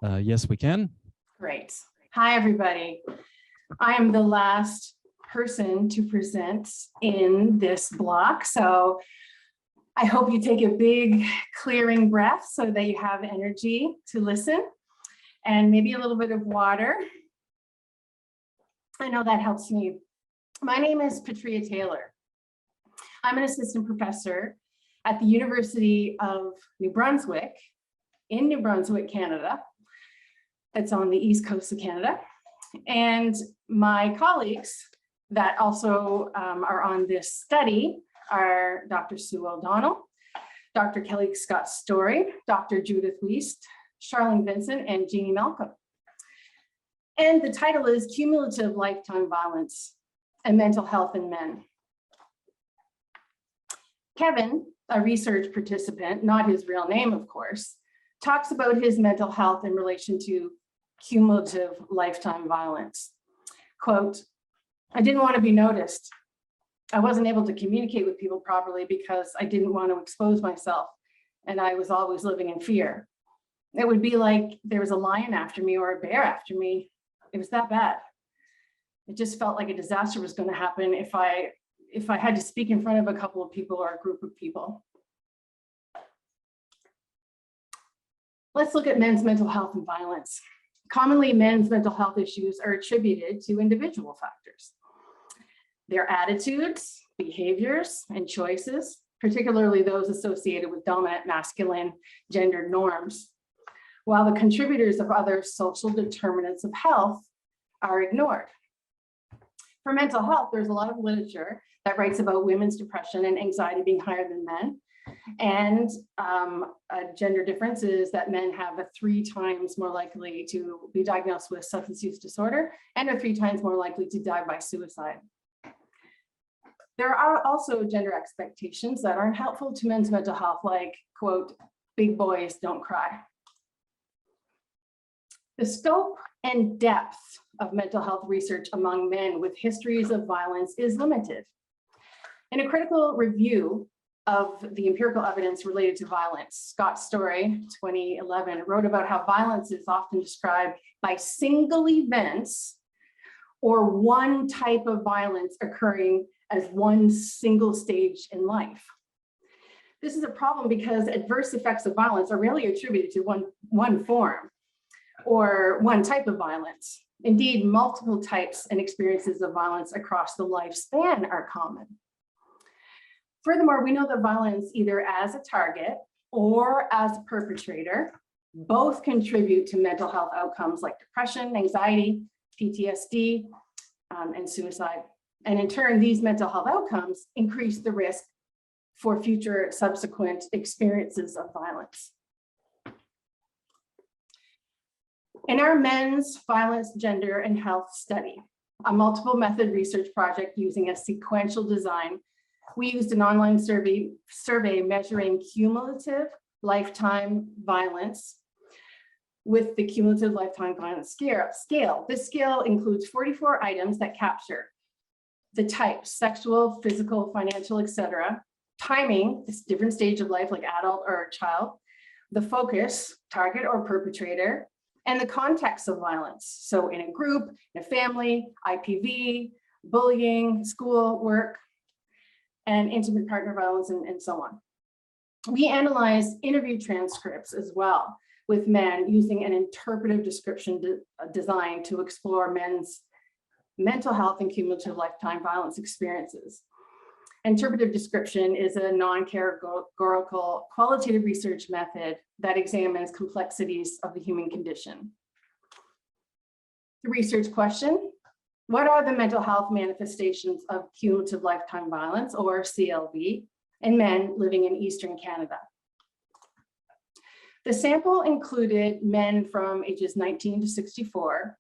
Yes, we can. Great. Hi, everybody. I am the last person to present in this block, so I hope you take a big clearing breath so that you have energy to listen and maybe a little bit of water. I know that helps me. My name is Patria Taylor. I'm an assistant professor at the University of New Brunswick in New Brunswick, Canada. It's on the east coast of Canada. And my colleagues that also are on this study are Dr. Sue O'Donnell, Dr. Kelly Scott-Storey, Dr. Judith Wiest, Charlene Vincent, and Jeannie Malcolm. And the title is Cumulative Lifetime Violence and Mental Health in Men. Kevin, a research participant, not his real name, of course, talks about his mental health in relation to cumulative lifetime violence. Quote, I didn't want to be noticed. I wasn't able to communicate with people properly because I didn't want to expose myself, and I was always living in fear. It would be like there was a lion after me or a bear after me. It was that bad. It just felt like a disaster was going to happen if I had to speak in front of a couple of people or a group of people. Let's look at men's mental health and violence. Commonly, men's mental health issues are attributed to individual factors. Their attitudes, behaviors, and choices, particularly those associated with dominant masculine gender norms, while the contributors of other social determinants of health are ignored. For mental health, there's a lot of literature that writes about women's depression and anxiety being higher than men. And a gender difference is that men have a 3 times more likely to be diagnosed with substance use disorder and are 3 times more likely to die by suicide. There are also gender expectations that aren't helpful to men's mental health, like, quote, big boys don't cry. The scope and depth of mental health research among men with histories of violence is limited. In a critical review of the empirical evidence related to violence, Scott-Storey, 2011, wrote about how violence is often described by single events or one type of violence occurring as one single stage in life. This is a problem because adverse effects of violence are rarely attributed to one form or one type of violence. Indeed, multiple types and experiences of violence across the lifespan are common. Furthermore, we know that violence, either as a target or as a perpetrator, both contribute to mental health outcomes like depression, anxiety, PTSD, and suicide. And in turn, these mental health outcomes increase the risk for future subsequent experiences of violence. In our men's violence, gender, and health study, a multiple method research project using a sequential design, we used an online survey measuring cumulative lifetime violence with the cumulative lifetime violence scale. This scale includes 44 items that capture the types: sexual, physical, financial, etc., timing, this different stage of life like adult or child, the focus, target or perpetrator, and the context of violence. So in a group, in a family, IPV, bullying, school, work, and intimate partner violence, and so on. We analyzed interview transcripts as well with men using an interpretive description design to explore men's mental health and cumulative lifetime violence experiences. Interpretive description is a non-categorical qualitative research method that examines complexities of the human condition. The research question: what are the mental health manifestations of cumulative lifetime violence, or CLV, in men living in Eastern Canada? The sample included men from ages 19 to 64.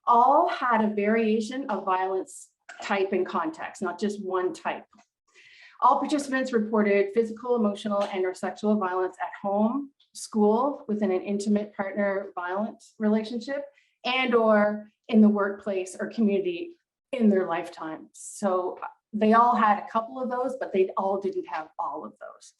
All had a variation of violence type and context, not just one type. All participants reported physical, emotional, and/or sexual violence at home, school, within an intimate partner violence relationship, and/or in the workplace or community in their lifetime. So they all had a couple of those, but they all didn't have all of those.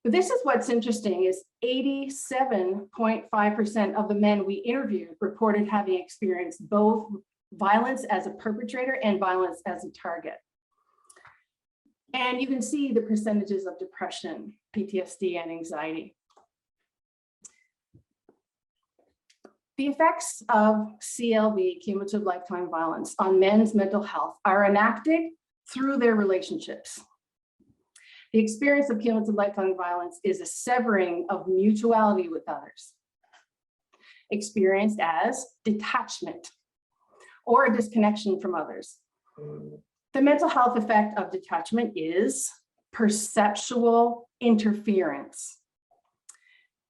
But this is what's interesting is 87.5% of the men we interviewed reported having experienced both violence as a perpetrator and violence as a target. And you can see the percentages of depression, PTSD, and anxiety. The effects of CLV, cumulative lifetime violence, on men's mental health are enacted through their relationships. The experience of cumulative lifetime violence is a severing of mutuality with others, experienced as detachment or a disconnection from others. The mental health effect of detachment is perceptual interference.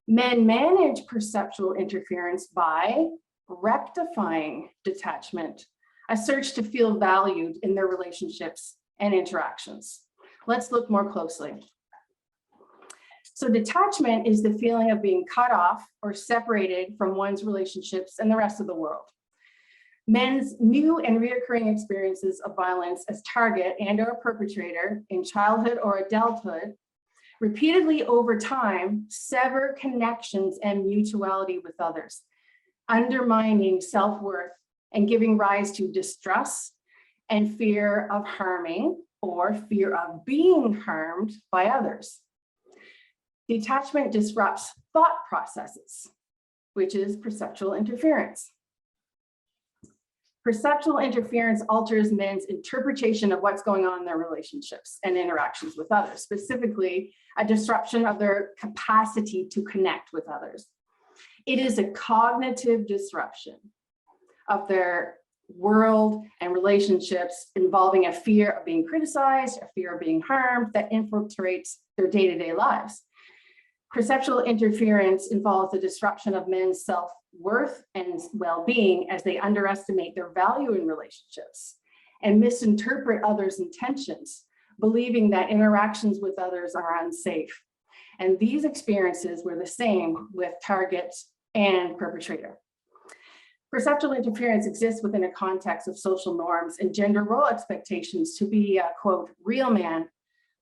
Men manage perceptual interference by rectifying detachment, a search to feel valued in their relationships and interactions. Let's look more closely. So detachment is the feeling of being cut off or separated from one's relationships and the rest of the world. Men's new and reoccurring experiences of violence as target and/or perpetrator in childhood or adulthood repeatedly over time sever connections and mutuality with others, undermining self-worth and giving rise to distrust and fear of harming or fear of being harmed by others. Detachment disrupts thought processes, which is perceptual interference. Perceptual interference alters men's interpretation of what's going on in their relationships and interactions with others, specifically a disruption of their capacity to connect with others. It is a cognitive disruption of their world and relationships involving a fear of being criticized, a fear of being harmed that infiltrates their day-to-day lives. Perceptual interference involves the disruption of men's self-worth and well-being as they underestimate their value in relationships and misinterpret others' intentions, believing that interactions with others are unsafe. And these experiences were the same with target and perpetrator. Perceptual interference exists within a context of social norms and gender role expectations to be a, quote, real man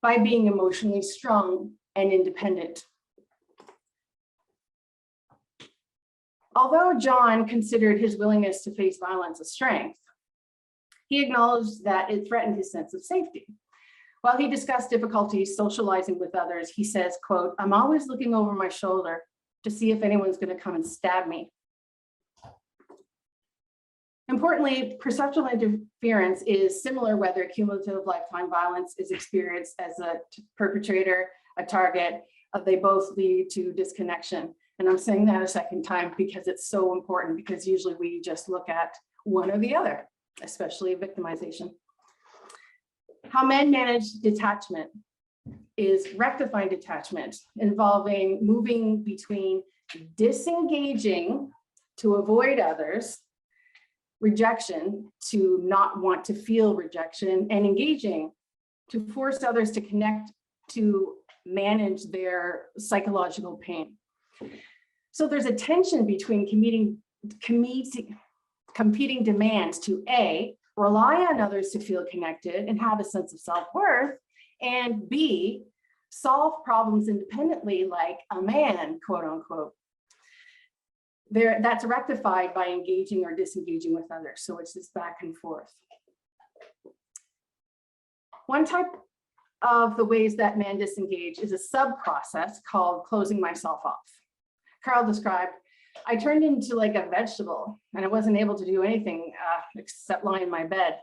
by being emotionally strong and independent. Although John considered his willingness to face violence a strength, he acknowledged that it threatened his sense of safety. While he discussed difficulties socializing with others, he says, quote, "I'm always looking over my shoulder to see if anyone's going to come and stab me." Importantly, perceptual interference is similar whether cumulative lifetime violence is experienced as a perpetrator, a target, they both lead to disconnection. And I'm saying that a second time because it's so important, because usually we just look at one or the other, especially victimization. How men manage detachment is rectifying detachment, involving moving between disengaging to avoid others, rejection to not want to feel rejection, and engaging to force others to connect to manage their psychological pain. So there's a tension between competing demands to A, rely on others to feel connected and have a sense of self-worth, and B, solve problems independently like a man, quote unquote. That's rectified by engaging or disengaging with others. So it's this back and forth. One type of the ways that men disengage is a sub-process called closing myself off. Carl described, I turned into like a vegetable and I wasn't able to do anything except lie in my bed.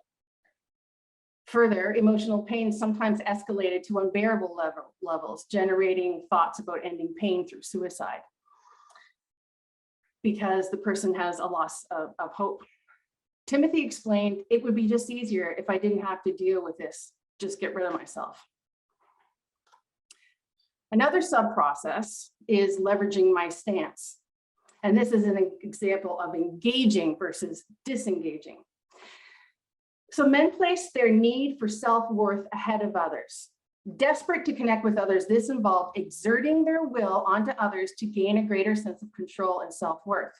Further, emotional pain sometimes escalated to unbearable levels, generating thoughts about ending pain through suicide because the person has a loss of hope. Timothy explained, it would be just easier if I didn't have to deal with this, just get rid of myself. Another sub-process is leveraging my stance. And this is an example of engaging versus disengaging. So men place their need for self-worth ahead of others. Desperate to connect with others, this involved exerting their will onto others to gain a greater sense of control and self-worth.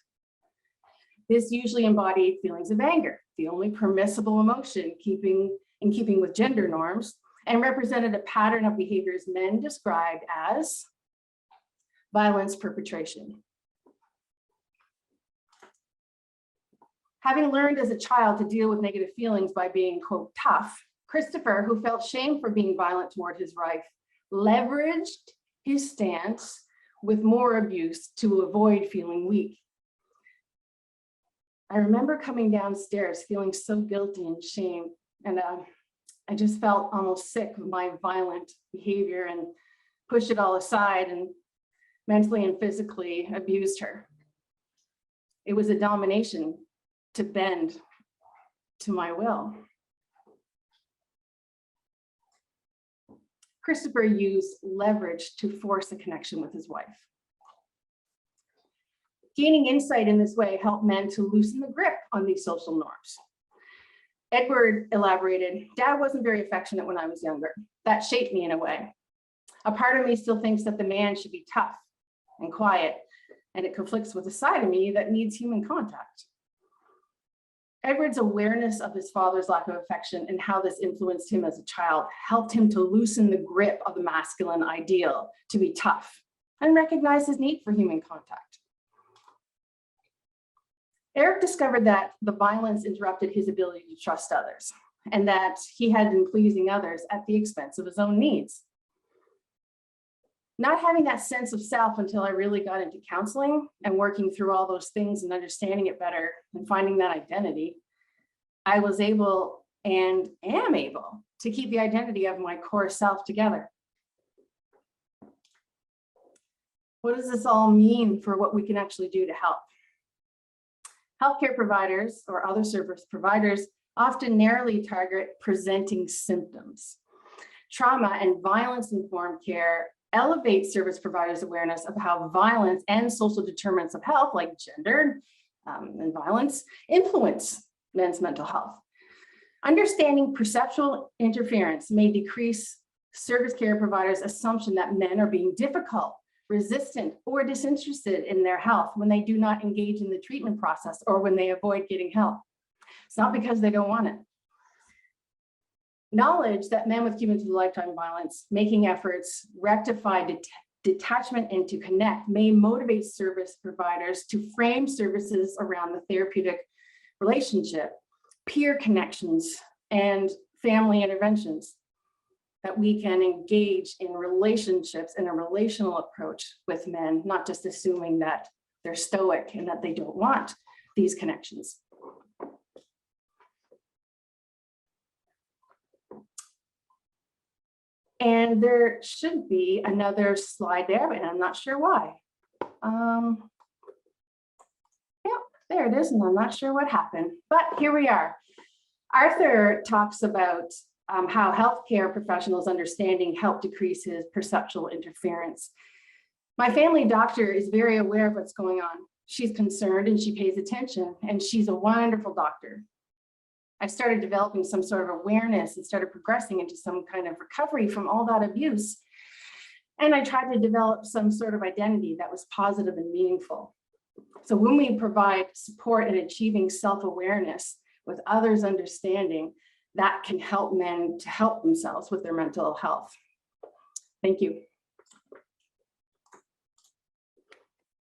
This usually embodied feelings of anger, the only permissible emotion in keeping with gender norms, and represented a pattern of behaviors men described as violence perpetration. Having learned as a child to deal with negative feelings by being, quote, tough, Christopher, who felt shame for being violent toward his wife, leveraged his stance with more abuse to avoid feeling weak. I remember coming downstairs feeling so guilty and shame, and I just felt almost sick of my violent behavior and pushed it all aside and mentally and physically abused her. It was a domination to bend to my will. Christopher used leverage to force a connection with his wife. Gaining insight in this way helped men to loosen the grip on these social norms. Edward elaborated, "Dad wasn't very affectionate when I was younger. That shaped me in a way. A part of me still thinks that the man should be tough and quiet, and it conflicts with a side of me that needs human contact." Edward's awareness of his father's lack of affection and how this influenced him as a child helped him to loosen the grip of the masculine ideal to be tough and recognize his need for human contact. Eric discovered that the violence interrupted his ability to trust others and that he had been pleasing others at the expense of his own needs. Not having that sense of self until I really got into counseling and working through all those things and understanding it better and finding that identity, I was able and am able to keep the identity of my core self together. What does this all mean for what we can actually do to help? Healthcare providers or other service providers often narrowly target presenting symptoms. Trauma and violence-informed care elevate service providers' awareness of how violence and social determinants of health, like gender and violence, influence men's mental health. Understanding perceptual interference may decrease service care providers' assumption that men are being difficult, resistant, or disinterested in their health when they do not engage in the treatment process or when they avoid getting help. It's not because they don't want it. Knowledge that men with cumulative lifetime violence making efforts rectify detachment and to connect may motivate service providers to frame services around the therapeutic relationship, peer connections, and family interventions, that we can engage in relationships in a relational approach with men, not just assuming that they're stoic and that they don't want these connections. And there should be another slide there, but I'm not sure why. Yeah, there it is, and I'm not sure what happened, but here we are. Arthur talks about how healthcare professionals' understanding help decrease his perceptual interference. My family doctor is very aware of what's going on. She's concerned and she pays attention, and she's a wonderful doctor. I started developing some sort of awareness and started progressing into some kind of recovery from all that abuse. And I tried to develop some sort of identity that was positive and meaningful. So when we provide support in achieving self-awareness with others' understanding, that can help men to help themselves with their mental health. Thank you.